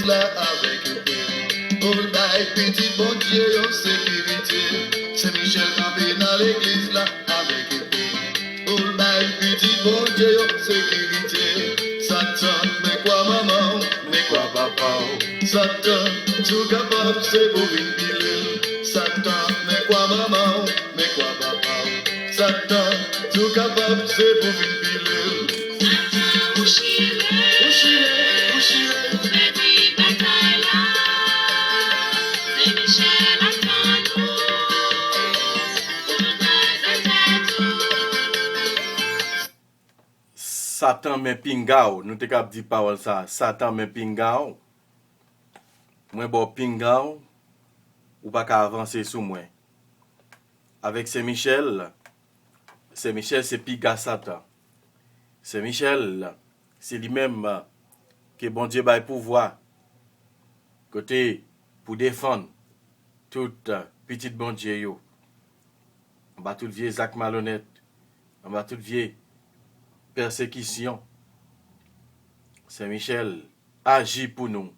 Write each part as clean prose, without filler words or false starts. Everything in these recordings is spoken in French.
là avec eux. Oh, la petit bon Dieu en sécurité. C'est Michel campé dans l'église là avec eux. Oh, la petit bon Dieu en sécurité. Satan, mais quoi maman, mais quoi papa? Satan, tout capable c'est pour une pile. Satan, mais quoi maman, mais quoi papa? Satan, tout capable c'est pour une pile. Satan, où chile, Où chile, où chile. Betty bataille là. C'est Michel attend nous. Pour nous faire tout. Satan men pingao, nous te kap di parole ça. Satan men pingao. Moi bon pingao ou pas qu'à avancer sous moi. Avec Saint-Michel, Saint-Michel c'est piga Satan. Saint-Michel, c'est lui-même que bon Dieu bail pouvoir côté pour défendre toute petite bon Dieu yo. On va tout vieux Zach malhonnête, on va tout vieux persécution. Saint-Michel agit pour nous.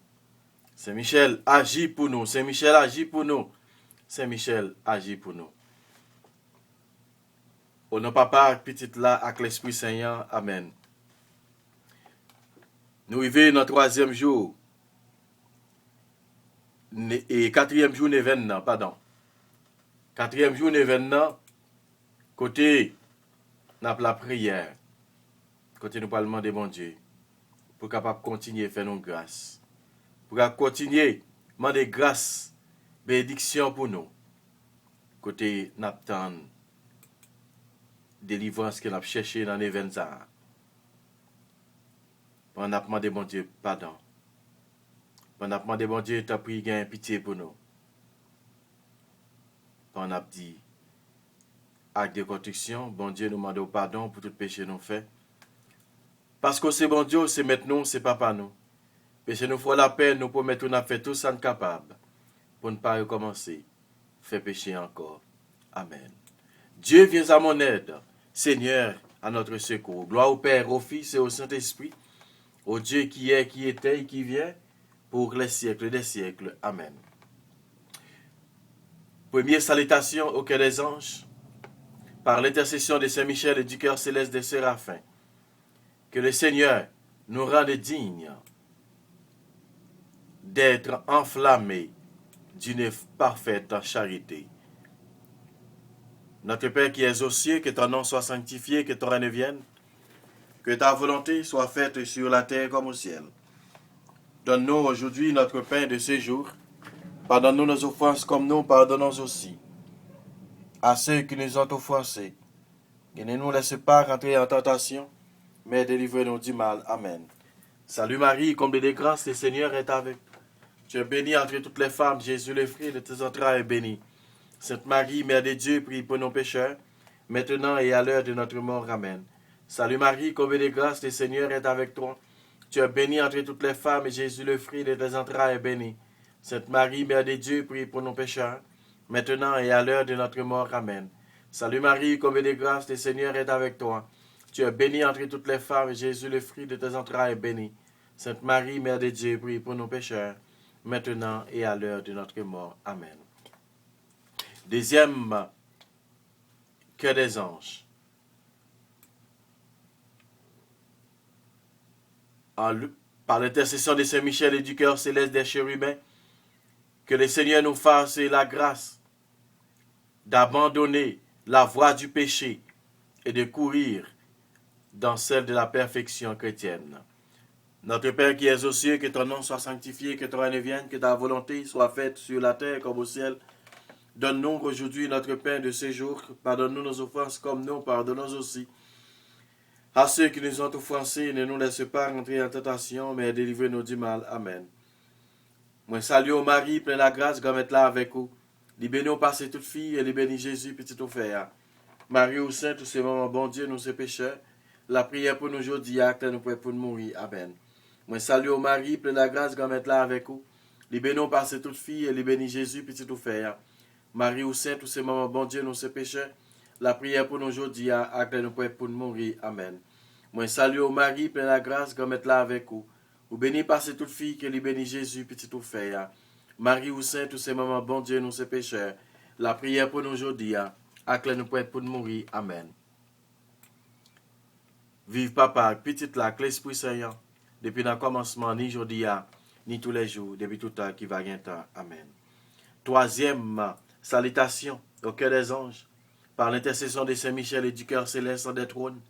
Saint-Michel agit pour nous. Saint-Michel agit pour nous. Saint-Michel agit pour nous. Au nom papa, petite là, avec l'Esprit Saint, amen. Nous vivons dans le 3e jour. Et 4e jour d'événement, pardon. 4e jour d'événement, côté, n'a la prière. Côté nous parlement de mon Dieu. Pour capable continuer à faire nos grâces. Pour continuer à demander grâce, bénédiction pour nous. Côté n'attend délivrance que nous avons cherché dans l'événement. On a demandé mon Dieu pardon. On a demandé mon Dieu t'as pris gain pitié pour nous. On a dit acte de construction, bon Dieu nous demande pardon pour tout péché nous fait. Parce que c'est bon Dieu, c'est maintenant, c'est papa nous. Péché nous faut la peine, nous promettons nous fait tout ça capable pour ne pas recommencer. Faire péché encore. Amen. Dieu vient à mon aide. Seigneur, à notre secours. Gloire au Père, au Fils et au Saint-Esprit, au Dieu qui est, qui était et qui vient, pour les siècles des siècles. Amen. Première salutation au cœur des anges, par l'intercession de Saint-Michel et du cœur céleste des séraphins. Que le Seigneur nous rende dignes d'être enflammés d'une parfaite charité. Notre Père qui es aux cieux, que ton nom soit sanctifié, que ton règne vienne, que ta volonté soit faite sur la terre comme au ciel. Donne-nous aujourd'hui notre pain de ce jour. Pardonne-nous nos offenses comme nous pardonnons aussi à ceux qui nous ont offensés. Et ne nous laisse pas rentrer en tentation, mais délivre-nous du mal. Amen. Salut Marie, comblée de grâce, le Seigneur est avec toi. Tu es bénie entre toutes les femmes, Jésus le fruit de tes entrailles est béni. Sainte Marie, Mère de Dieu, prie pour nos pécheurs, maintenant et à l'heure de notre mort. Amen. Salut Marie, comblée de grâce, le Seigneur est avec toi. Tu es bénie entre toutes les femmes, et Jésus le fruit de tes entrailles est béni. Sainte Marie, Mère de Dieu, prie pour nos pécheurs, maintenant et à l'heure de notre mort. Amen. Salut Marie, comblée de grâce, le Seigneur est avec toi. Tu es bénie entre toutes les femmes, et Jésus le fruit de tes entrailles est béni. Sainte Marie, Mère de Dieu, prie pour nos pécheurs, maintenant et à l'heure de notre mort. Amen. Deuxième cœur des anges. Par l'intercession de Saint-Michel et du cœur céleste des chérubins, que le Seigneur nous fasse la grâce d'abandonner la voie du péché et de courir dans celle de la perfection chrétienne. Notre Père qui es aux cieux, que ton nom soit sanctifié, que ton règne vienne, que ta volonté soit faite sur la terre comme au ciel. Donne-nous aujourd'hui notre pain de ce jour. Pardonne-nous nos offenses comme nous pardonnons aussi à ceux qui nous ont offensés. Ne nous laisse pas rentrer en tentation, mais délivre-nous du mal. Amen. Moi salue au Marie, plein la grâce, comme être là avec vous. Libérez-nous passer toute fille et libérez Jésus, petit offert. Marie ou Sainte, tous ces moments, bon Dieu, nous ces pécheurs. La prière pour nous aujourd'hui, acte nous prêts pour nous mourir. Amen. Moi salue au Marie, plein la grâce, comme être là avec vous. Libérez-nous passer toute fille et libérez Jésus, petit offert. Marie ou Sainte, tous ces moments, bon Dieu, nous ces pécheurs. La prière pour nous aujourd'hui, acte nous prêts pour nous mourir. Amen. Moi salue au Marie, plein la grâce, comme être là avec vous. Ou béni passe toute fille, que lui bénit Jésus, petit ou fait. Marie ou Sainte, ou ses mamans, bon Dieu, nous, ses pécheurs. La prière pour nous aujourd'hui, à nous pour être pour nous mourir. Amen. Vive papa, petite là, que l'Esprit Saint, depuis le commencement, ni aujourd'hui, ni tous les jours, depuis tout temps qui va gagner temps. Amen. Troisième salutation au cœur des anges, par l'intercession de Saint-Michel et du cœur céleste des trônes,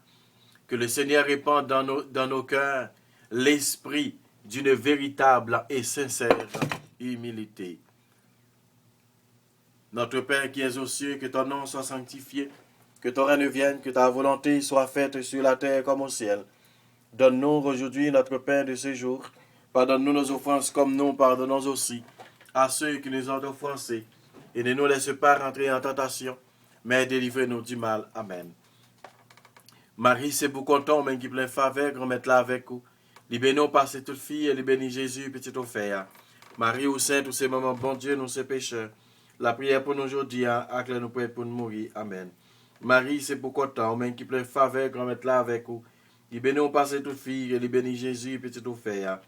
que le Seigneur répande dans nos cœurs l'esprit d'une véritable et sincère humilité. Notre Père qui es aux cieux, que ton nom soit sanctifié, que ton règne vienne, que ta volonté soit faite sur la terre comme au ciel. Donne-nous aujourd'hui notre pain de ce jour. Pardonne-nous nos offenses comme nous pardonnons aussi à ceux qui nous ont offensés. Et ne nous laisse pas rentrer en tentation, mais délivre-nous du mal. Amen. Marie, c'est pour content, mais qui plein faveur, remettre-la avec vous. Libère-nous par cette toute fille, et libère Jésus, petit offert. Marie ou Sainte, ou ses mamans, bon Dieu, nous ses pécheurs. La prière pour nous aujourd'hui, à que nous prions pour nous mourir. Amen. Marie, c'est pour content, mais qui plein faveur, remettre-la avec vous. Libère-nous par cette toute fille, et libère Jésus, petit offert.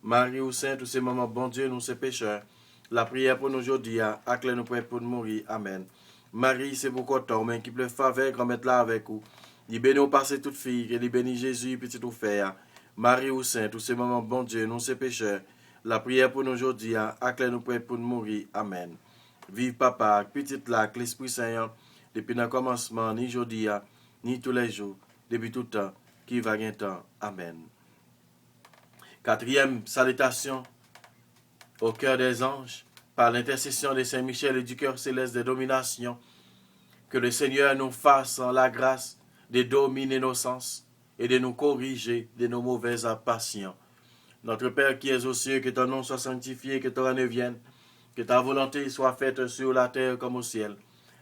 Marie ou Sainte, ou ses mamans, bon Dieu, nous ses pécheurs. La prière pour nous aujourd'hui, à que nous prions pour nous mourir. Amen. Marie, c'est pour content, mais qui plein faveur, remettre-la avec vous. Libère-nous par cette toute fille, et libère Jésus, petit offert. Marie ou Sainte, ou ses mamans, bon Dieu, nous ses pécheurs. La prière pour nous aujourd'hui, à que nous prions pour nous mourir. Amen. Vive papa, petite là, que l'Esprit Saint, depuis le commencement, ni aujourd'hui, ni tous les jours, depuis tout temps, qui va gagner temps. Amen. Quatrième salutation au cœur des anges, par l'intercession de Saint-Michel et du cœur céleste des dominations, que le Seigneur nous fasse la grâce de dominer nos sens et de nous corriger de nos mauvaises passions. Notre Père qui es aux cieux, que ton nom soit sanctifié, que ton règne vienne, que ta volonté soit faite sur la terre comme au ciel.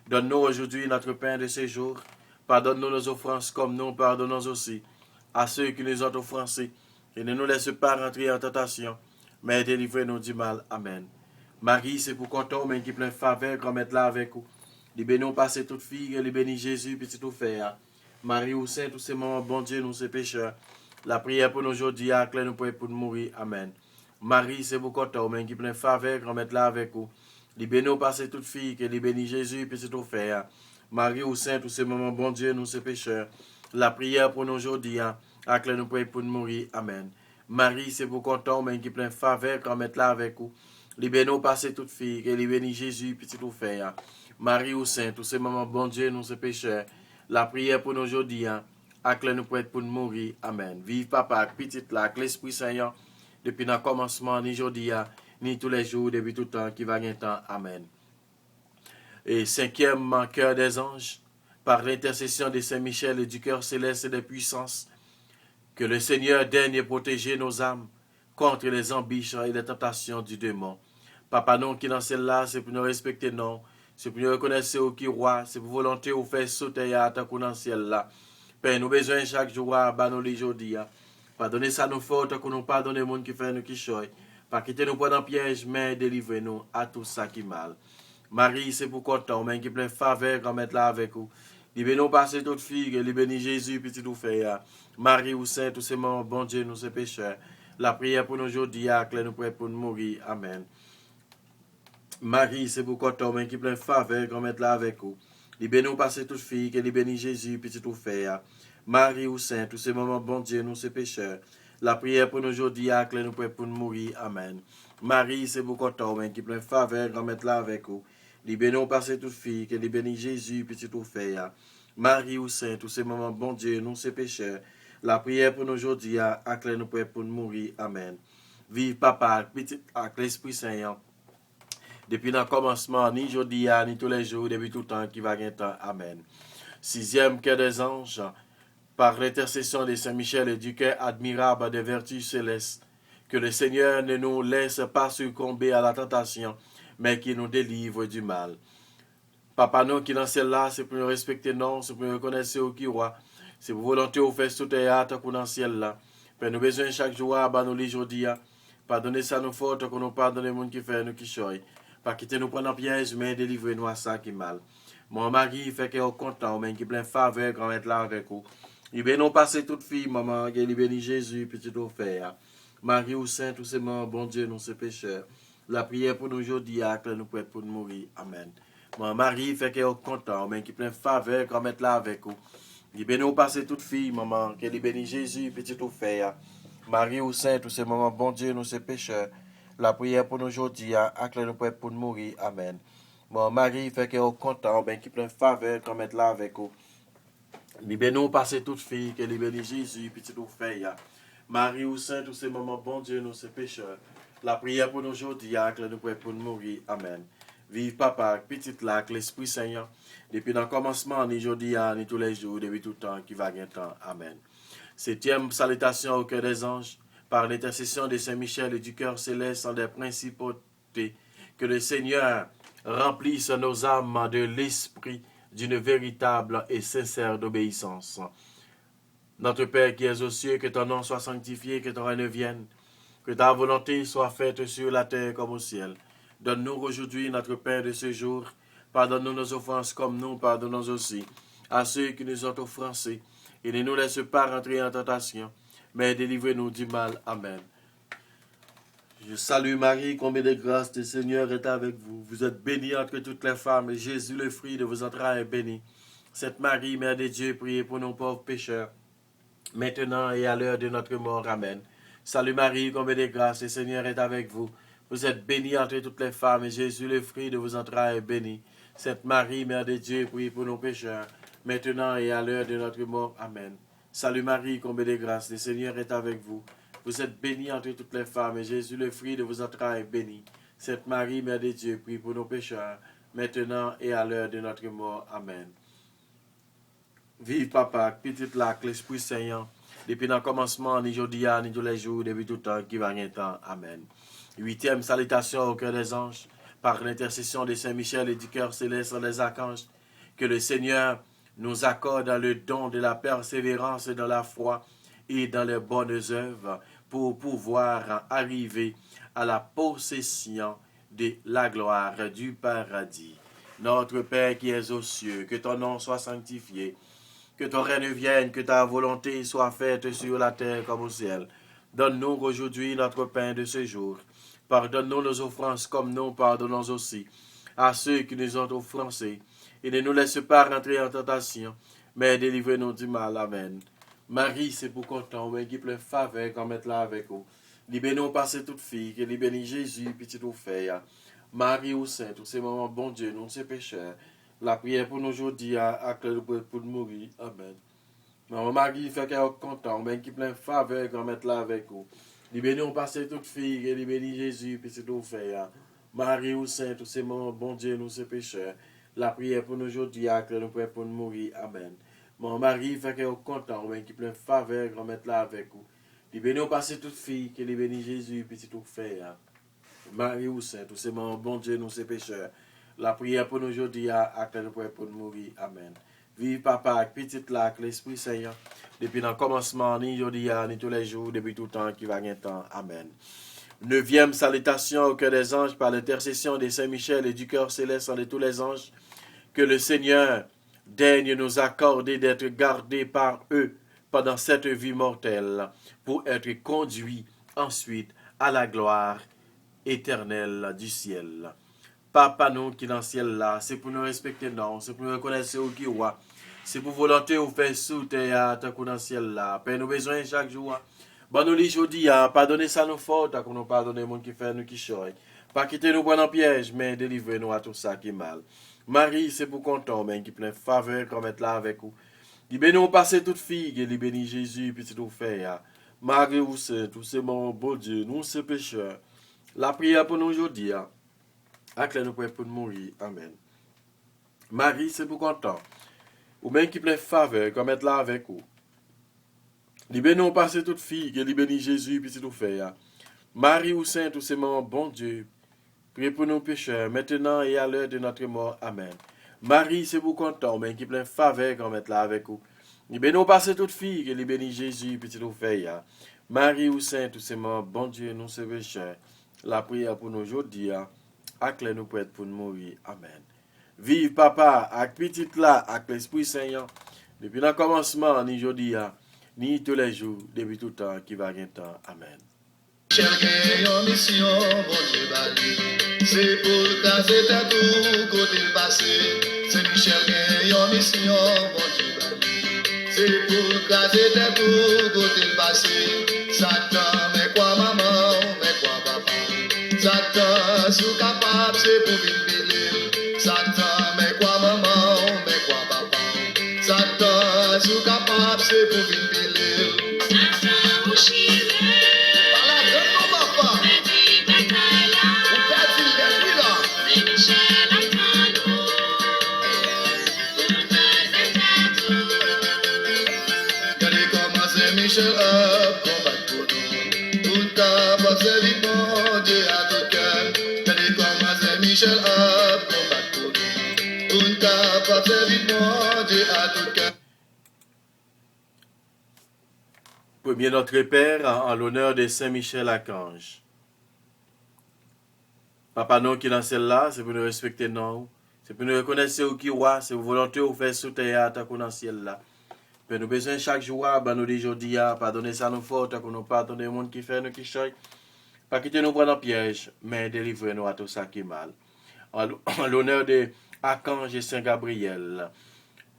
Donne-nous aujourd'hui notre pain de ce jour. Pardonne-nous nos offenses comme nous pardonnons aussi à ceux qui nous ont offensés. Et ne nous laisse pas rentrer en tentation, mais délivre-nous du mal. Amen. Marie, c'est pour content, mais qui plein faveur, qu'on mette là avec vous. Libère-nous passer toute fille, et libère Jésus, petit offert. Marie ou Sainte, ou ses mamans, bon Dieu, nous ses pécheurs. La prière pour nous aujourd'hui, à que nous prions pour nous mourir. Amen. Marie, c'est pour content, mais qui plein faveur, qu'on mette là avec vous. Libère-nous passer toute fille, et libère Jésus, petit offert. Marie ou Sainte, ou ses mamans, bon Dieu, nous ses pécheurs. La prière pour nous aujourd'hui, à que nous prions pour nous mourir. Amen. Marie, c'est pour content, mais qui plein faveur, qu'on mette là avec vous. Libère-nous passer toute fille, et libère Jésus, petit offert. Marie ou Sainte, ou ses mamans, bon Dieu, nous ses pécheurs. La prière pour nous aujourd'hui, à que nous prions pour nous mourir. Amen. Vive papa, petite là, que l'Esprit Saint, depuis le commencement, ni aujourd'hui, ni tous les jours, depuis tout temps, qui va gagner temps. Amen. Et cinquième cœur des anges, par l'intercession de Saint-Michel et du cœur céleste et des puissances, que le Seigneur daigne protéger nos âmes contre les ambitions et les tentations du démon. Papa, non, qui dans celle-là, c'est pour nous respecter, non. C'est pour nous reconnaître au qui roi, c'est pour volonté ou faire sauter à ta dans le ciel là. Père, nous besoin chaque jour à nous les aujourd'hui. Pardonnez ça nous fautes, que nous pardonnez le monde qui fait nous qui choy. Pas quitter nous pas dans piège, mais délivrez-nous à tout ça qui mal. Marie, c'est pour content, mais qui plein faveur, qu'on mette là avec vous. Libère-nous passer toute fille, libère Jésus, petit tout fait. Marie ou Sainte, tous ces morts, bon Dieu, nous ces pécheurs. La prière pour nous aujourd'hui, que nous prions pour nous mourir. Amen. Marie, c'est pour content, mais qui plein faveur, qu'on mette là avec vous. Libère-nous passer toute fille, libère Jésus, petit tout fait. Marie ou Sainte, tous ces moments, bon Dieu, nous ces pécheurs. La prière pour nous aujourd'hui, que nous prions pour nous mourir. Amen. Marie, c'est pour content, mais qui plein faveur, qu'on mette là avec vous. Libère-nous passer toute fille, libère Jésus, petit tout fait. Marie ou Sainte, tous ces moments, bon Dieu, nous ces pécheurs. La prière pour nous aujourd'hui, que nous prions pour nous mourir. Amen. Vive papa, petit, avec l'Esprit Saint, depuis le commencement, ni aujourd'hui, ni tous les jours, depuis tout le temps, qui va gagner temps. Amen. Sixième cœur des anges, par l'intercession de Saint-Michel et du cœur admirable des vertus célestes, que le Seigneur ne nous laisse pas succomber à la tentation, mais qui nous délivre du mal. Papa, nous qui dans celle-là, c'est pour nous respecter, non, c'est pour nous reconnaître au qui roi, c'est pour volonté au faire tout et à dans le ciel là. Père, nous besoin chaque jour, nous les aujourd'hui, pardonnez ça nous fautes, que nous pardonnons les gens qui fait nous qui choy. Pas quitter nous prendre en piège, mais délivrez-nous à ça qui mal. Mon mari fait qu'il est content, mais qui plein faveur, quand être là avec vous. Libère-nous passer toute fille, maman, qui libère Jésus, petit offert. Marie ou Saint, tous ces morts, bon Dieu, nous ces pécheurs. La prière pour nous aujourd'hui, acte nous prête pour nous mourir. Amen. Moi, Marie, fait qu'elle est content, mais qui plein faveur, qu'on mette là avec vous. Il bénit ou passer toute fille, maman, qu'elle bénit Jésus, petit ou fait. Marie ou Saint, tous ces moments, bon Dieu, nous ces pécheurs. La prière pour nous aujourd'hui, acte nous prête pour nous mourir. Amen. Moi, Marie, fait qu'elle est content, mais qui plein faveur, qu'on mette là avec vous. Il bénit ou passer toute fille, qu'elle bénit Jésus, petit ou fait. Marie ou Saint, tous ces moments, bon Dieu, nous ces pécheurs. La prière pour nous aujourd'hui, que nous pouvons pour nous mourir. Amen. Vive Papa, petite lac, l'Esprit Saint, depuis le commencement, ni aujourd'hui, ni tous les jours, depuis tout temps, qui va gagner temps. Amen. Septième salutation au cœur des anges, par l'intercession de Saint-Michel et du cœur céleste en des principautés, que le Seigneur remplisse nos âmes de l'esprit d'une véritable et sincère obéissance. Notre Père qui es aux cieux, que ton nom soit sanctifié, que ton règne vienne. Que ta volonté soit faite sur la terre comme au ciel. Donne-nous aujourd'hui notre pain de ce jour. Pardonne-nous nos offenses comme nous pardonnons aussi à ceux qui nous ont offensés. Et ne nous laisse pas rentrer en tentation, mais délivre-nous du mal. Amen. Je salue Marie, combien de grâce, le Seigneur est avec vous. Vous êtes bénie entre toutes les femmes, et Jésus, le fruit de vos entrailles, est béni. Sainte Marie, Mère de Dieu, priez pour nos pauvres pécheurs, maintenant et à l'heure de notre mort. Amen. Salut Marie, combien de grâce, le Seigneur est avec vous. Vous êtes bénie entre toutes les femmes, et Jésus, le fruit de vos entrailles, est béni. Sainte Marie, Mère de Dieu, priez pour nos pécheurs, maintenant et à l'heure de notre mort. Amen. Salut Marie, combien de grâce, le Seigneur est avec vous. Vous êtes bénie entre toutes les femmes, et Jésus, le fruit de vos entrailles, est béni. Sainte Marie, Mère de Dieu, priez pour nos pécheurs, maintenant et à l'heure de notre mort. Amen. Vive Papa, petite lac, l'Esprit Saint, depuis le commencement, ni aujourd'hui, ni tous les jours, depuis tout temps, qui va rien temps. Amen. Huitième salutation au cœur des anges, par l'intercession de Saint-Michel et du cœur céleste des archanges, que le Seigneur nous accorde le don de la persévérance dans la foi et dans les bonnes œuvres pour pouvoir arriver à la possession de la gloire du paradis. Notre Père qui es aux cieux, que ton nom soit sanctifié, que ton règne vienne, que ta volonté soit faite sur la terre comme au ciel. Donne-nous aujourd'hui notre pain de ce jour. Pardonne-nous nos offenses comme nous pardonnons aussi à ceux qui nous ont offensés. Et ne nous laisse pas rentrer en tentation, mais délivre-nous du mal. Amen. Marie, c'est pour content, oui, qui plein faveur, qu'on mette là avec vous. Libère-nous passer toute fille, que libère Jésus, petit ou fait. Marie ou Saint, tous ces moments, bon Dieu, nous ces pécheurs. La prière pour nous aujourd'hui, à pour mourir. Amen. Maman Marie, fait qu'elle est content, mais qui plein faveur, qu'on mette là avec vous. Libère-nous passer toute fille, que libère Jésus, petit ou fait. Marie ou Saint, tous ces moments, bon Dieu, nous ces pécheurs. La prière pour nous aujourd'hui, à pour nous mourir. Amen. Mon mari fait qu'elle est content, mais qui plein faveur, qu'on mette là avec vous. Libère-nous passer toute fille, que libère Jésus, petit ou fait. Marie ou Saint, tous ces moments, bon Dieu, nous ces pécheurs. La prière pour nous aujourd'hui, à pour nous mourir. Amen. Vive Papa, petite lac, l'Esprit Saint, depuis le commencement, ni aujourd'hui, ni tous les jours, depuis tout temps, qui va gagner temps. Amen. Neuvième salutation au cœur des anges, par l'intercession de Saint-Michel et du cœur céleste de tous les anges, que le Seigneur daigne nous accorder d'être gardés par eux pendant cette vie mortelle, pour être conduits ensuite à la gloire éternelle du ciel. Papa nous qui dans le ciel là, c'est pour nous respecter, non, c'est pour nous reconnaître au qui roi, c'est pour volonté ou faire sous terre, tant qu'on dans le ciel là, Père nous besoin chaque jour. Bon nous les aujourd'hui, pardonnez ça nos fautes, tant qu'on nous pardonne les gens qui fait nous qui choy. Pas quitter nous prendre en piège, mais délivrez-nous à tout ça qui est mal. Marie, c'est pour content, mais qui plein faveur, qu'on mette là avec vous. Libère-nous passer toute fille, et libère Jésus, petit nous fait. Marie ou Saint, tous ces mon beau Dieu, nous ces pécheurs. La prière pour nous aujourd'hui, que nous pouvons pour mourir. Amen. Marie, c'est pour content. Ou même qui plein faveur, qu'on mette là avec vous. Libère-nous passer toute fille, et libère Jésus, petit nous fait. Marie ou Saint, tous ces mon bon Dieu, priez pour nos pécheurs, maintenant et à l'heure de notre mort. Amen. Marie, c'est pour content, mais qui plein faveur qu'on mette là avec vous. Libère-nous passer toute fille, et libère Jésus, petit nous fait. Marie ou Saint, tous ces morts, bon Dieu, nous ces pécheurs. La prière pour nous aujourd'hui, que nous pouvons pour nous mourir. Amen. Vive Papa, avec petite là, avec l'Esprit Saint, depuis le commencement, ni aujourd'hui, ni tous les jours, depuis tout temps, qui va gagner temps. Amen. Michel gagne en mission, bon Dieu bali. C'est pour le caser ta tout côté le passé. C'est Michel gagne en mission, bon Dieu bali. C'est pour le caser ta tout côté le passé. Satan, mais quoi maman, mais quoi papa. Satan, sous capable, c'est pour vivre. Satan, mais quoi maman, mais quoi papa. Satan, sous capable, c'est pour vivre. Satan ou chile, Voilà, donne-nous papa. petit bataille là, Ou perd-il des là. c'est Michel attend nous. Pour nous faire tout. Regardez comment c'est Michel a combattre pour nous. Tout capable, c'est vivant, Dieu à tout cœur. Regardez comment c'est Michel a combattre pour nous. Tout capable, c'est vivant, Dieu à tout cœur. Premier Notre Père, en l'honneur de Saint Michel Archange. Papa, nous qui dans celle-là, c'est pour nous respecter nous. C'est pour nous reconnaître où qui roi, c'est pour volonté ou faire sous terre, tant qu'on dans ciel là. Puis nous besoin chaque jour, ben nous disons aujourd'hui, pardonnez ça nous fautes, tant qu'on nous pardonne le monde qui fait nous qui choy. Pas quitter nous prendre en piège, mais délivrez-nous à tout ça qui est mal. En l'honneur de Archange et Saint Gabriel.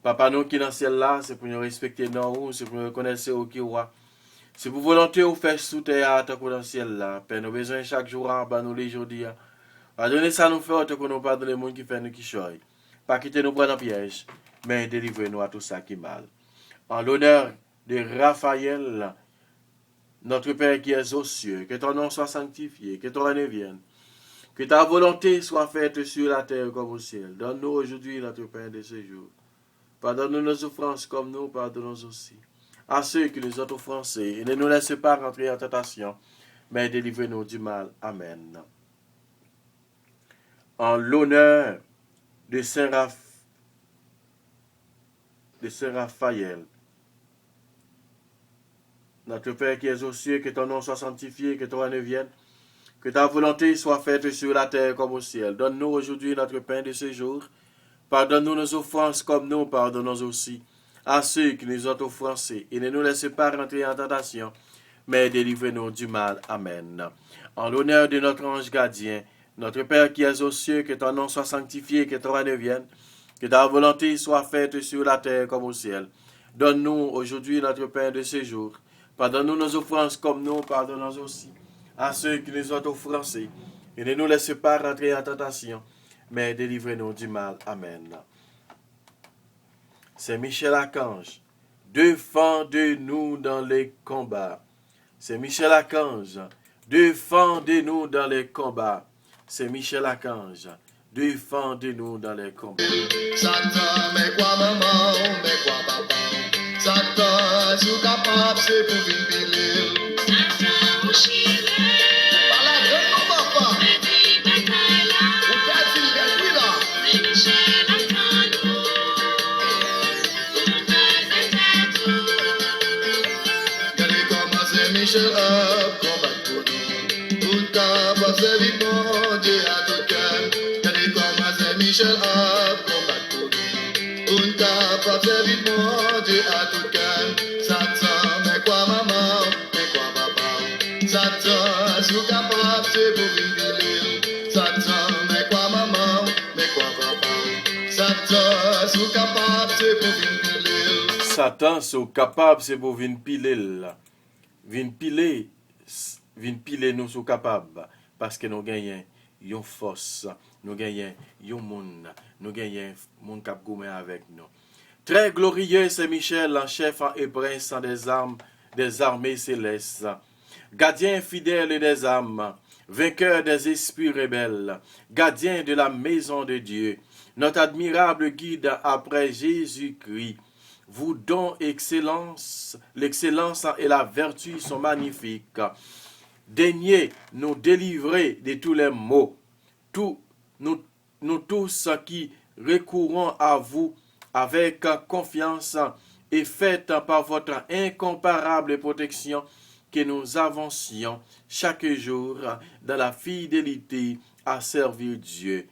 Papa, nous qui dans celle-là, c'est pour nous respecter nous, c'est pour nous reconnaître où qui roi. C'est pour volonté ou faire sous terre, tant qu'on dans ciel là. Puis nous besoin chaque jour, ben nous les aujourd'hui. Pardonnez ça nous fait, tant qu'on nous pardonne le monde qui fait nous qui choy. Pas quitter nous prendre en piège, mais délivrez-nous à tout ça qui est mal. En l'honneur de Raphaël, notre Père qui es aux cieux, que ton nom soit sanctifié, que ton règne vienne, que ta volonté soit faite sur la terre comme au ciel. Donne-nous aujourd'hui notre pain de ce jour. Pardonne-nous nos souffrances comme nous pardonnons aussi à ceux qui nous ont offensés. Et ne nous laisse pas rentrer en tentation, mais délivrez-nous du mal. Amen. En l'honneur de Saint Raphaël, notre Père qui es aux cieux, que ton nom soit sanctifié, que ton règne vienne, que ta volonté soit faite sur la terre comme au ciel. Donne-nous aujourd'hui notre pain de ce jour. Pardonne-nous nos offenses comme nous pardonnons aussi à ceux qui nous ont offensés. Et ne nous laisse pas rentrer en tentation, mais délivrez-nous du mal. Amen. En l'honneur de notre ange gardien, notre Père qui es aux cieux, que ton nom soit sanctifié, que ton règne vienne, que ta volonté soit faite sur la terre comme au ciel. Donne-nous aujourd'hui notre pain de ce jour. Pardonne-nous nos offenses comme nous pardonnons aussi à ceux qui nous ont offensés. Et ne nous laisse pas rentrer en tentation, mais délivrez-nous du mal. Amen. C'est Michel Archange. Défendez-nous dans les combats. C'est Michel Archange. Défendez-nous dans les combats. C'est Michel Archange. Défendez-nous dans les combats. Satan, mais quoi maman, mais quoi papa. Satan, sous capable, c'est pour vivre. Satan ou chile, Voilà, donne-nous papa. petit bataille là, Ou perd-il des là. c'est Michel attend nous. Pour nous faire tout. Regardez comment c'est Michel a combattre pour nous. Tout capable, c'est vivant, Dieu à tout cœur. Regardez comment c'est Michel a combattre pour nous. Tout capable, c'est vivant, Dieu à tout cœur. Satan, mais quoi maman, mais quoi papa. Satan, sous capable, c'est pour vivre. Satan, mais quoi maman, mais quoi papa. Satan, sous capable, c'est pour vivre. Satan sont capables, c'est pour venir piler là. Venir piler nous sont capables. Parce que nous gagnons une force, nous gagnons un monde, nous gagnons un monde qui a avec nous. Très glorieux, c'est Michel, en chef en hébreu, sans des armées célestes. Gardien fidèle des âmes, vainqueur des esprits rebelles, gardien de la maison de Dieu, notre admirable guide après Jésus-Christ. Vous dont l'excellence et la vertu sont magnifiques. Daignez nous délivrer de tous les maux. Nous tous qui recourons à vous avec confiance et faites par votre incomparable protection que nous avancions chaque jour dans la fidélité à servir Dieu.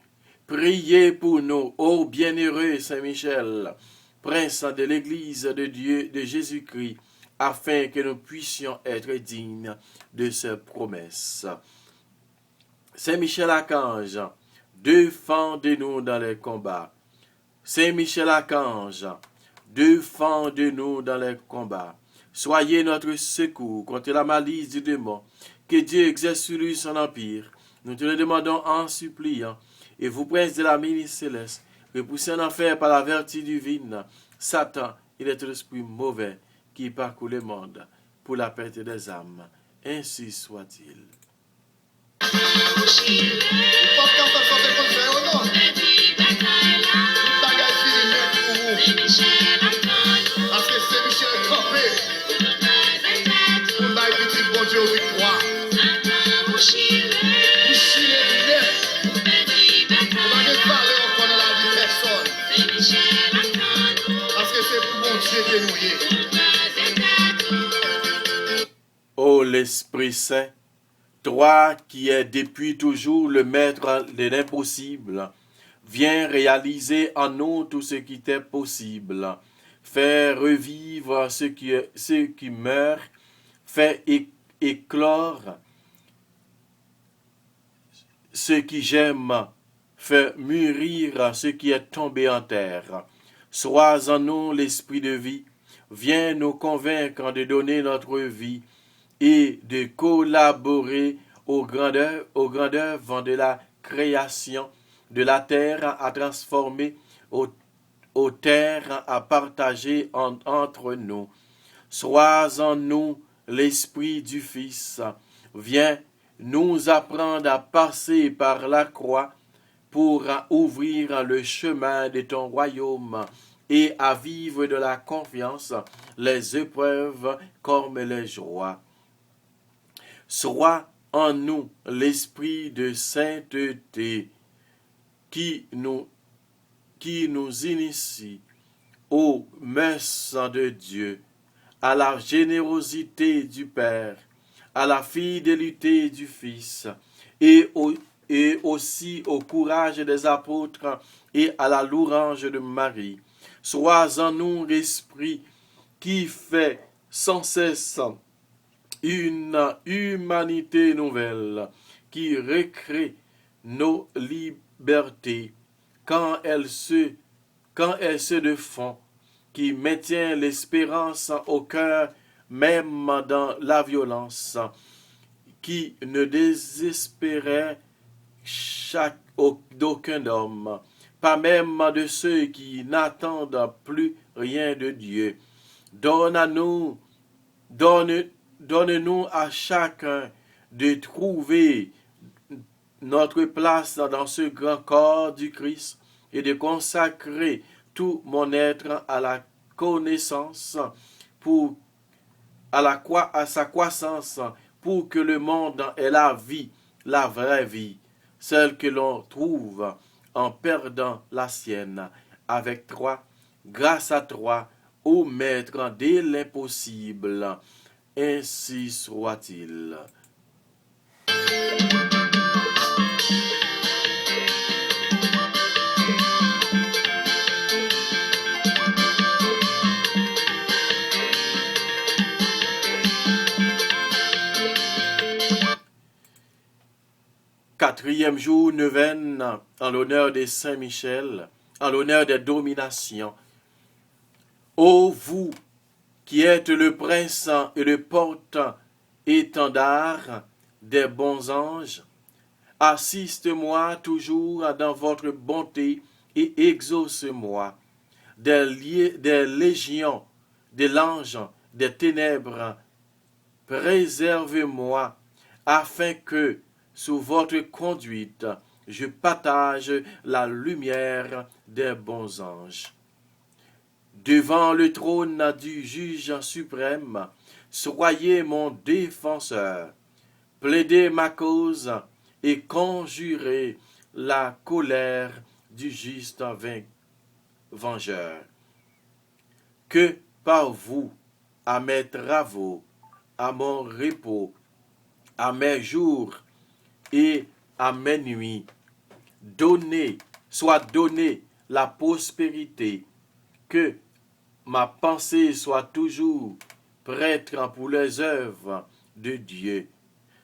Priez pour nous, ô bienheureux Saint Michel, Prince de l'Église de Dieu, de Jésus-Christ, afin que nous puissions être dignes de ces promesses. Saint Michel Archange, défendez-nous dans les combats. Saint Michel Archange, défendez-nous dans les combats. Soyez notre secours contre la malice du démon. Que Dieu exerce sur lui son empire. Nous te le demandons en suppliant. Et vous, prince de la milice céleste, repoussez en enfer par la vertu divine Satan et les esprits mauvais qui parcourent le monde pour la perte des âmes. Ainsi soit-il. Pourtant, ça sortait comme ça, ou non? Bagage fini net pour vous. Parce que c'est Michel campé. Pour la petite bon Dieu victoire. Vous chilez net. Vous n'avez pas parlé encore dans la vie de personne. Parce que c'est pour bon Dieu que nous y est. Ô l'Esprit Saint, toi qui es depuis toujours le maître de l'impossible, viens réaliser en nous tout ce qui t'est possible. Fais revivre ceux qui meurent, fais éclore ceux qui j'aime, fais mûrir ce qui est tombé en terre. Sois en nous l'esprit de vie, viens nous convaincre de donner notre vie et de collaborer aux grandes œuvres de la création, de la terre à transformer, aux terres à partager entre nous. Sois en nous l'Esprit du Fils. Viens nous apprendre à passer par la croix pour ouvrir le chemin de ton royaume et à vivre de la confiance les épreuves comme les joies. Sois en nous l'esprit de sainteté qui nous initie aux mœurs de Dieu, à la générosité du Père, à la fidélité du Fils, et aussi au courage des apôtres et à la louange de Marie. Sois en nous l'esprit qui fait sans cesse une humanité nouvelle, qui recrée nos libertés quand elles se défont, qui maintient l'espérance au cœur même dans la violence, qui ne désespérait d'aucun homme, pas même de ceux qui n'attendent plus rien de Dieu. Donne-nous à chacun de trouver notre place dans ce grand corps du Christ et de consacrer tout mon être à la connaissance, à sa croissance, pour que le monde ait la vie, la vraie vie, celle que l'on trouve en perdant la sienne. Avec toi, grâce à toi, ô Maître de l'impossible, ainsi soit-il. Quatrième jour, neuvaine, en l'honneur de Saint Michel, en l'honneur des dominations. Ô vous qui êtes le prince et le porte-étendard des bons anges, assiste-moi toujours dans votre bonté et exauce-moi. Des légions, de l'ange, des ténèbres, préservez-moi, afin que, sous votre conduite, je partage la lumière des bons anges. Devant le trône du juge suprême, soyez mon défenseur, plaidez ma cause et conjurez la colère du juste vengeur. Que par vous, à mes travaux, à mon repos, à mes jours et à mes nuits, soit donnée la prospérité, que ma pensée soit toujours prêtre pour les œuvres de Dieu.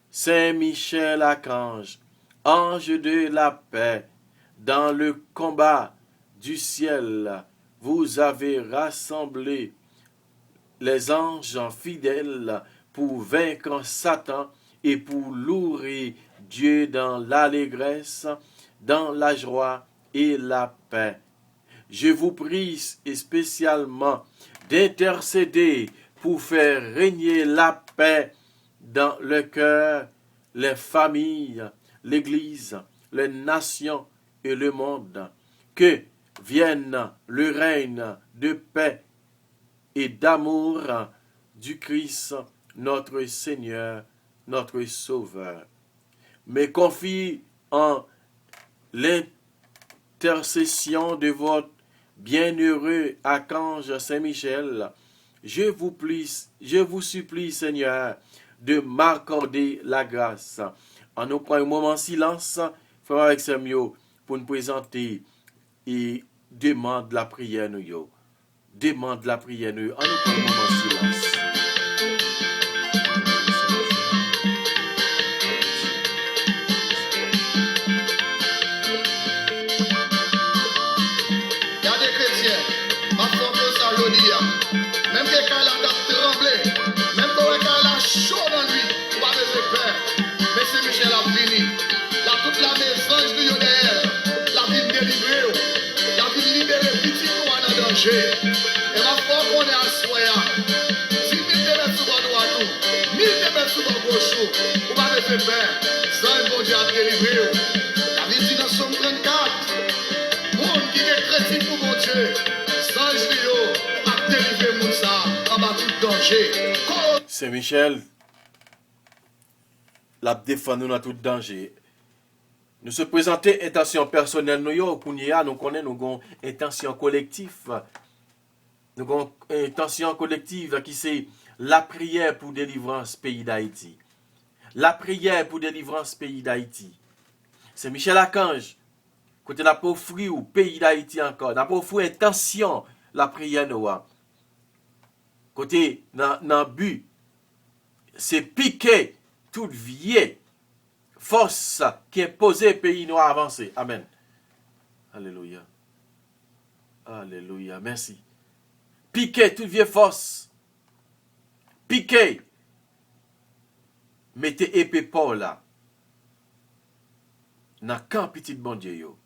Saint Michel Archange, ange de la paix, dans le combat du ciel, vous avez rassemblé les anges fidèles pour vaincre Satan et pour louer Dieu dans l'allégresse, dans la joie et la paix. Je vous prie spécialement d'intercéder pour faire régner la paix dans le cœur, les familles, l'Église, les nations et le monde. Que vienne le règne de paix et d'amour du Christ, notre Seigneur, notre Sauveur. Mais confie en l'intercession de votre bienheureux archange Saint-Michel, je vous supplie, Seigneur, de m'accorder la grâce. En nous prenant un moment de silence, frère avec Samuel, pour nous présenter et demande la prière nous. Demande la prière nous. En nous prenant un moment de silence. Il y a des chrétiens, ma femme de ça, je dis, même quelqu'un a tremblé, même quelqu'un a chaud dans lui, pas de peur. Mais c'est Michel a fini. Là, toute la maison, je lui derrière, la vie délivrée, la vie libérée, petit pour un danger. Et ma femme, on est à soya. Si tu te mets sous mon droit, ni te mets sous mon gauche, ou pas de peur. Ça, bon Dieu a délivré. La vie dit dans Somme 34. Monde qui est chrétien pour mon Dieu, sans Julio, a délivré mon ça, en bas tout danger. Saint-Michel, la défendu dans tout danger. Nous se présenter intention personnelle, nous connaissons, nous avons intention collective. Nous avons intention collective qui c'est la prière pour délivrance pays d'Haïti. La prière pour délivrance pays d'Haïti. C'est Michel Archange. Côté la pauvreté au pays d'Haïti encore. La pauvreté intention la prière noire. Côté dans but, c'est piquer toute vieille force qui est posée pays noir avancé. Amen. Alléluia. Alléluia. Merci. Piquer toute vieille force. Piquer. Mettez épée Paul là. Dans camp petit bon Dieu yo.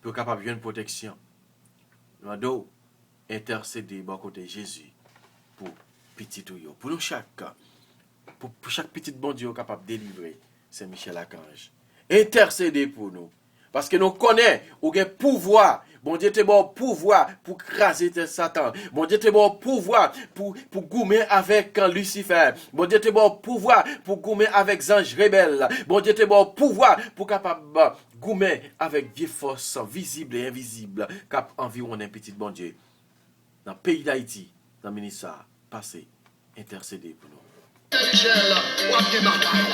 Pour capable de une protection. Nous devons intercéder bon côté Jésus pour petit tout yo. Pour nous chaque pour chaque petit bon Dieu capable de délivrer Saint Michel Archange. Intercéder pour nous. Parce que nous connaissons, ou un pouvoir. Bon Dieu te bon pouvoir pour craser Satan. Bon Dieu te bon pouvoir pour goumer avec Lucifer. Bon Dieu te bon pouvoir pour goumer avec Ange rebelle. Bon Dieu te bon pouvoir pour capable goumer avec des forces visibles et invisibles cap environ un petit bon Dieu. Dans le pays d'Haïti, dans le ministère passé, intercéder pour nous. Michel, ou a bien bataille.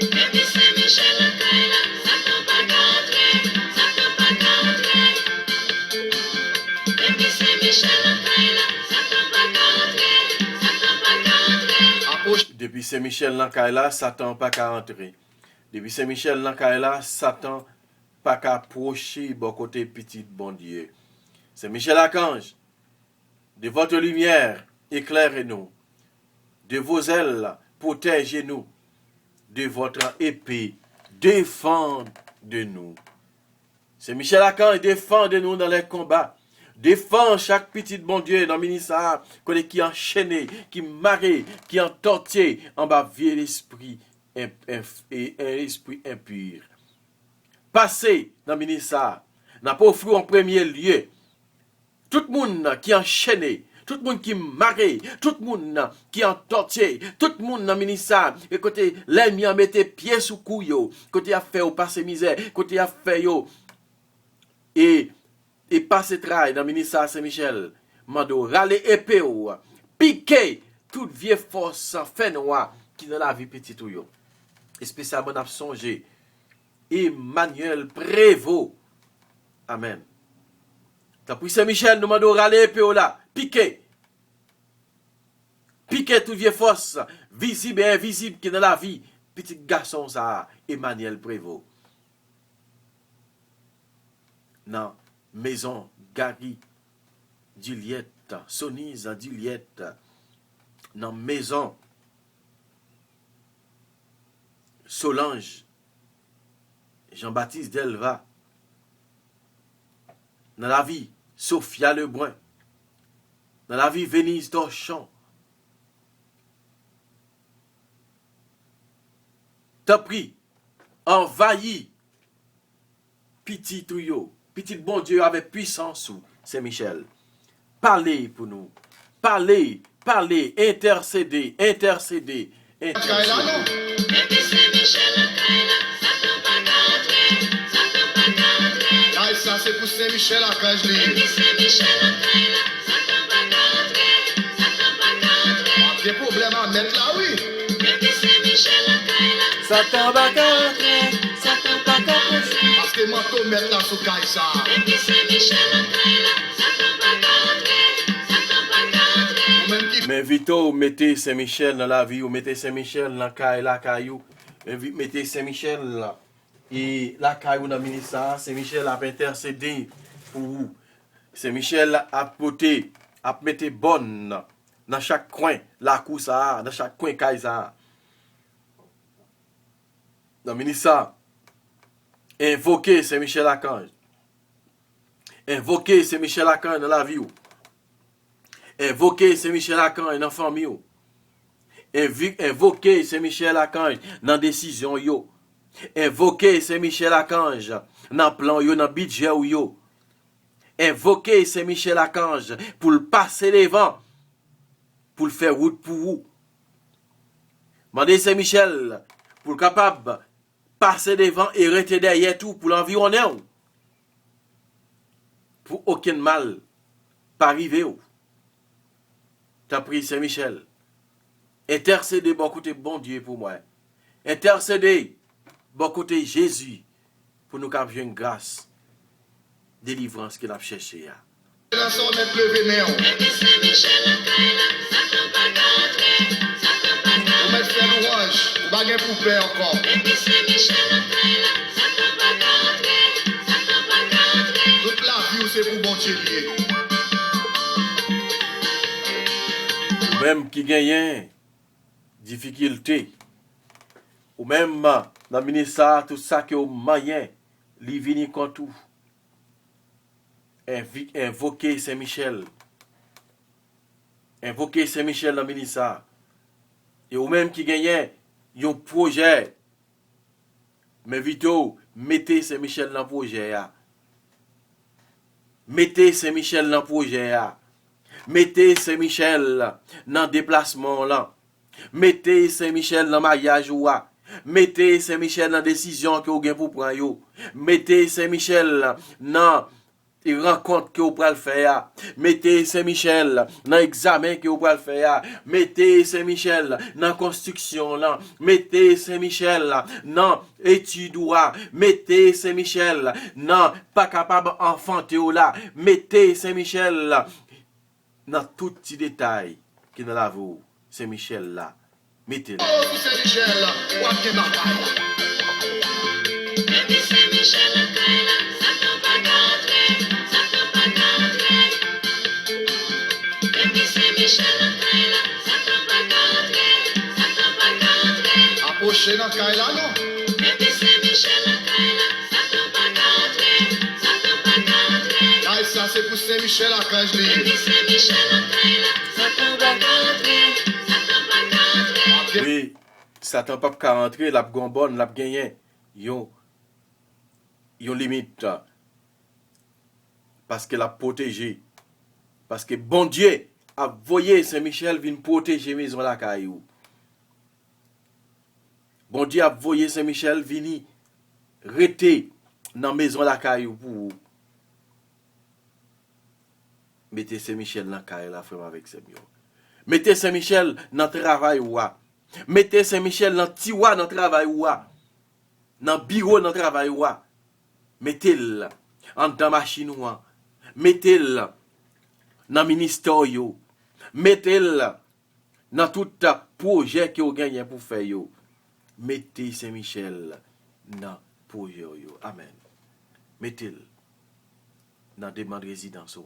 Depuis Saint-Michel en Kaila, Satan pas qu'entrer, Satan pas qu'entrer. Depuis Saint-Michel en Kaila, Satan pas qu'entrer, Satan pas qu'entrer. Approche. Depuis Saint-Michel Lankaila, Satan pas qu'à entrer. Depuis Saint-Michel Lankaila, Satan pas qu'à approcher bon côté petit bon Dieu. Saint-Michel Archange, de votre lumière, éclairez-nous. De vos ailes, protégez-nous. De votre épée, défendez-nous. Saint-Michel Archange, défendez-nous dans les combats. Défends chaque petit bon Dieu dans le ministère qui est enchaîné, qui est marré, qui est entorté en bas vieux l'esprit et un esprit impur. Passez dans le ministère, n'a pas offert en premier lieu. Tout le monde qui est enchaîné, tout le monde qui est marré, tout le monde qui est entorté, tout le monde dans le ministère, et côté l'ennemi a mis pied sous couille, côté a fait au passé misère, côté a fait yo, et passe travail dans le ministère Saint-Michel, mando râler épée ou piquer toute vieille force fait noir qui dans la vie petite ou yo. Et spécialement n'a songé Emmanuel Prévost. Amen. T'as pris Saint-Michel nous mando râler épée ou là, piquer piquer toute vieille force, visible et invisible qui est dans la vie. Petit garçon, ça, Emmanuel Prévost. Dans maison Gary Juliette, Sonise Juliette, dans maison Solange, Jean-Baptiste Delva, dans la vie Sophia Lebrun, dans la vie Venise Torchon. T'as pris, envahi, petit tuyau, petit bon Dieu avec puissance sous Saint-Michel. Parlez pour nous, parlez, parlez, intercédez, intercédez, intercédez. Depuis Saint-Michel à Kaila, Satan pas qu'à entrer, Satan pas qu'à entrer. Kaila, ça c'est pour Saint-Michel à Kajli. Depuis Saint-Michel à Kaila, Satan pas qu'à entrer, Satan pas qu'à entrer. Des problèmes à mettre là, oui. Depuis Saint-Michel à Kaila, Satan va entrer, Satan pas qu'à entrer. Parce que manteau mettre là sous Kaïsa. Depuis Saint-Michel à Kaila, Satan pas qu'à entrer, Satan pas qu'à entrer. Ou même qui Mais vito, mettez Saint-Michel dans la vie, ou mettez Saint-Michel dans la caillou. Mettez Saint-Michel là. Et la caillou dans le ministère, Saint-Michel a intercédé pour vous. Saint-Michel a poté, a metté bonne dans chaque coin, la coussa, dans chaque coin Kaisa. Dans le ministère, invoquez Saint-Michel Archange. Invoquez Saint-Michel Archange dans la vie. Invoquez Saint-Michel Archange dans la famille. Invoquez Saint-Michel Archange dans la décision. Invoquez Saint-Michel Archange dans le plan, dans le budget. Invoquez Saint-Michel Archange pour le passer devant, pour le faire route pour vous. Demandez Saint-Michel pour le capable passer devant et rester derrière tout pour l'environner. Pour aucun mal pas arriver. T'as pris Saint-Michel. Intercédez bon côté bon Dieu pour moi. Intercédez bon côté Jésus pour nous avoir une grâce, délivrance qu'il a cherché. là sont mettre levé néon. Depuis Saint-Michel à Kaila, Satan pas qu'à entrer, Satan pas qu'à Ou mettre faire l'orange. Ou baguer poupée encore. Depuis Saint-Michel à Kaila, Satan pas qu'à entrer, Satan pas qu'à entrer. Toute la vie, c'est pour bon Dieu lié. Ou même qui gagne difficulté, ou même dans le ministère, tout ça qui est au moyen, li vini contre tout. Invoquer Saint-Michel. Invoquer Saint-Michel dans le ministère. Et ou même qui gagne un projet. Mais vite, mettez Saint-Michel dans le projet. Mettez Saint-Michel dans le projet. Mettez Saint-Michel dans le déplacement. Mettez Saint-Michel dans le mariage. Mettez Saint-Michel dans la décision que vous avez pour prendre. Mettez Saint-Michel dans les rencontres que vous pouvez faire. Mettez Saint-Michel dans l'examen que vous pouvez faire. Mettez Saint-Michel dans la construction. Mettez Saint-Michel dans l'étude. Mettez Saint-Michel dans pas capable d'enfanter. Mettez Saint-Michel dans tout petit détail qui est dans la vie. Saint-Michel là. Mettez-le. Oh, Saint-Michel là. Ou à quel bataille. Depuis Saint-Michel à Kaila, Satan pas qu'à entrer, Satan pas qu'à entrer. Depuis Saint-Michel à Kaila, Satan pas qu'à entrer, Satan pas qu'à entrer. Approchez dans Kaila, non? Depuis Saint-Michel à Kaila, Satan pas qu'à entrer, Satan pas qu'à entrer. Kaila, ça c'est pour Saint-Michel à Kajli. Depuis Saint-Michel à Kaila, Satan pas qu'à entrer, Satan pas qu'à entrer. Oui, Satan pas qu'à rentrer, la bonne, la gagné. Yon limite. Parce que la protégé. Parce que bon Dieu a voyé Saint-Michel vient protéger maison la caillou. Bon Dieu a voyé Saint-Michel vini rester dans maison la caillou pour vous. Mettez Saint-Michel dans la caillou la frère avec Seigneur. Mettez Saint-Michel dans le travail ou mettez Saint-Michel dans le tiwa dans le travail ou dans le bureau dans le travail ou mettez-le en dans la machine ou mettez-le dans le ministère, mettez-le dans tout projet que vous gagnez pour faire, mettez Saint-Michel dans le projet. Amen. Mettez-le dans la demande de résidence.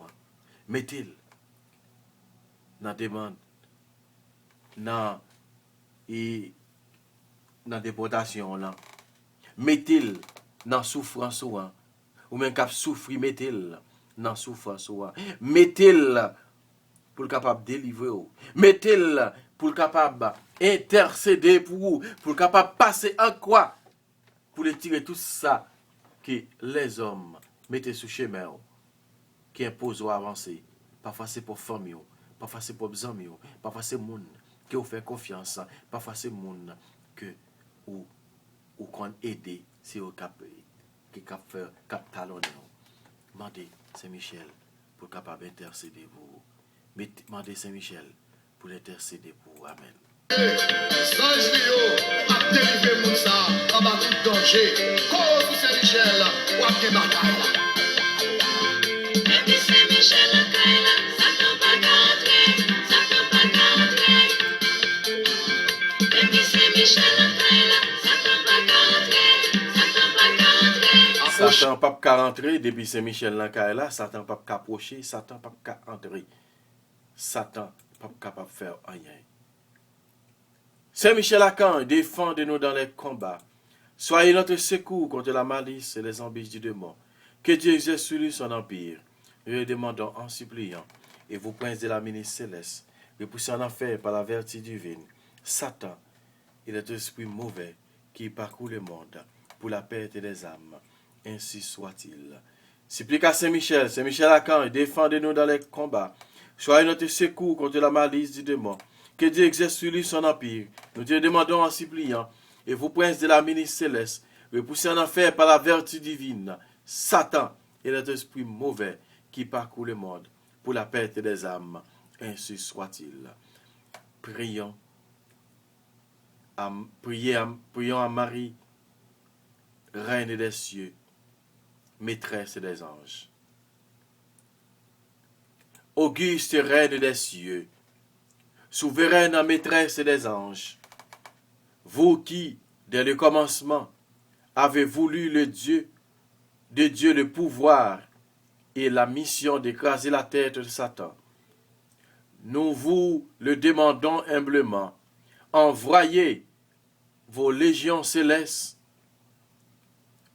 Mettez-le dans la demande dans la déportation. Mettez-le dans la souffrance. Ou même cap souffrir, mettez-le dans la souffrance. Mettez-le pour le capable de délivrer. Mettez-le pour le capable intercéder pour vous. Pour le capable passer en quoi. Pour les tirer tout ça que les hommes mettent sous chemin. Qui imposent à avancer. Parfois c'est pour famille. Parfois c'est pour les amis. Parfois c'est les gens qui vous fait confiance. Parfois c'est les gens que vous aider si vous qui cap talonner. Mandez Saint-Michel pour capable intercéder pour vous. Mandez Saint-Michel pour intercéder pour vous. Amen. Sanj Lio a dérivé moun sa en bas tout danger. Cause Saint-Michel ou a des batailles. Depuis Saint-Michel la Kaila, Satan pas qu'entrer, Satan pas qu'entrer. Depuis Saint-Michel la Kaila, Satan pas qu'entrer, Satan pas qu'entrer. Satan pas qu'à rentrer depuis Saint-Michel dans là, Satan pas qu'à approcher, Satan pas qu'à entrer. Satan pas capable de faire rien. Saint-Michel-Archange, défendez-nous dans les combats. Soyez notre secours contre la malice et les embûches du démon. Que Dieu exerce sur lui son empire. Nous le demandons en suppliant. Et vous, princes de la ministre céleste, repoussez en enfer par la vertu divine. Satan et les esprits mauvais qui parcourent le monde pour la perte des âmes. Ainsi soit-il. Supplique à Saint-Michel, Saint-Michel-Archange, défendez-nous dans les combats. Soyez notre secours contre la malice du démon. Que Dieu exerce sur lui son empire. Nous te le demandons en suppliant. Et vous, princes de la ministre céleste, repoussez en enfer par la vertu divine. Satan et les esprits mauvais qui parcourent le monde pour la perte des âmes. Ainsi soit-il. Prions à Marie, Reine des cieux, Maîtresse des anges. Auguste Reine des cieux, souveraine maîtresse des anges, vous qui, dès le commencement, avez voulu de Dieu le pouvoir et la mission d'écraser la tête de Satan, nous vous le demandons humblement, envoyez vos légions célestes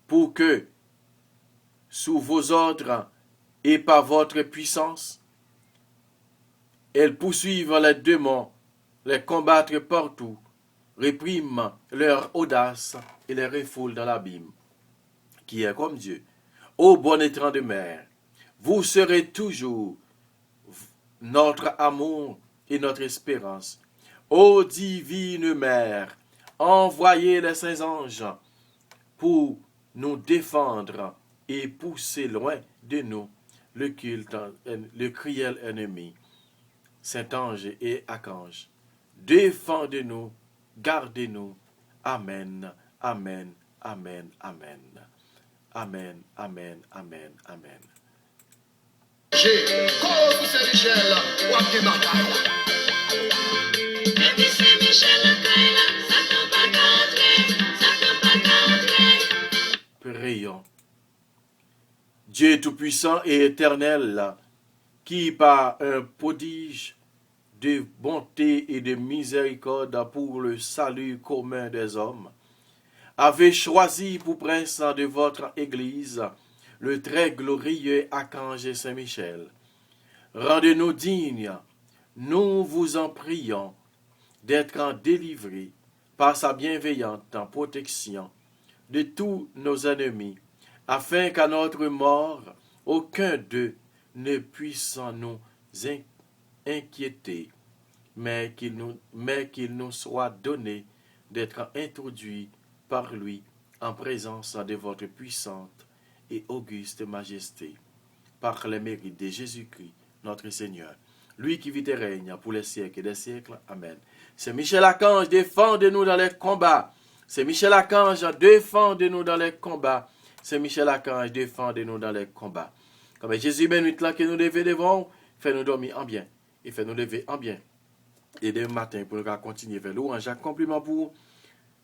pour que, sous vos ordres et par votre puissance, elles poursuivent les démons, les combattre partout, répriment leur audace et les refoulent dans l'abîme, qui est comme Dieu. Ô bon étang de mer, vous serez toujours notre amour et notre espérance. Ô divine mère, envoyez les saints anges pour nous défendre et pousser loin de nous le cruel ennemi. Saint-Ange et Archange, défendez-nous, gardez-nous. Amen, amen, amen, amen. Amen, amen, amen, amen. Cause Saint-Michel ou a des batailles. Depuis Saint-Michel la Kaila, Satan pas qu'entrer, Satan pas qu'entrer. Prions. Dieu tout-puissant et éternel, qui par un prodige de bonté et de miséricorde pour le salut commun des hommes, avez choisi pour prince de votre Église le très glorieux Archange Saint-Michel. Rendez-nous dignes, nous vous en prions, d'être délivrés par sa bienveillante protection de tous nos ennemis, afin qu'à notre mort, aucun d'eux ne puisse nous inquiéter, mais qu'il nous soit donné d'être introduits par lui en présence de votre puissante et auguste majesté, par les mérites de Jésus-Christ, notre Seigneur, lui qui vit et règne pour les siècles des siècles. Amen. C'est Michel-Archange, défendez-nous dans les combats. C'est Michel-Archange, défendez-nous dans les combats. C'est Michel-Archange, défendez-nous dans les combats. Comme Jésus bénit là que nous devons, fais-nous dormir en bien et fais-nous lever en bien. Et demain matin, pour nous continuer vers l'orange, un compliment pour,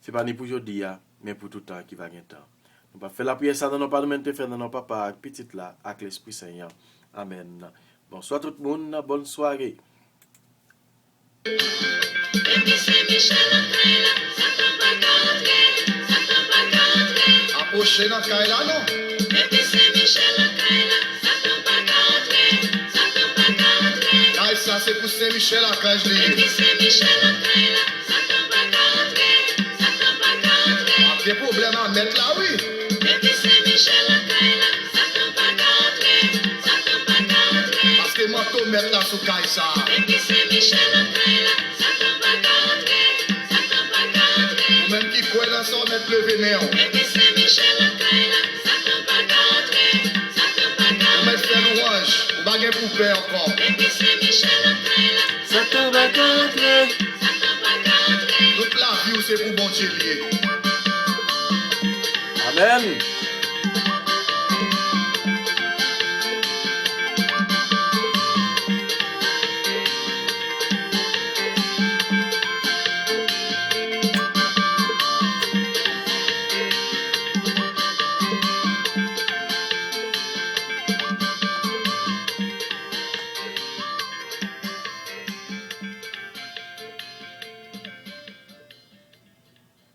c'est pas ni pour aujourd'hui, mais pour tout le temps qui va gagner temps. Nous va faire la prière, ça dans nos parlements, faire dans nos papas, petite là, avec l'Esprit Saint. Amen. Bonsoir tout le monde, bonne soirée. Approcher dans Kaila, non? Ça c'est pour Saint-Michel à Kajli. Des problèmes à mettre là, oui. Parce que moi, tout mettre là sous Kaïsa. Même qui croit dans son mettre le vénéon. On met faire l'orange. On va gagner poupée encore. Toute la vie, c'est pour bon Dieu lié. Amen.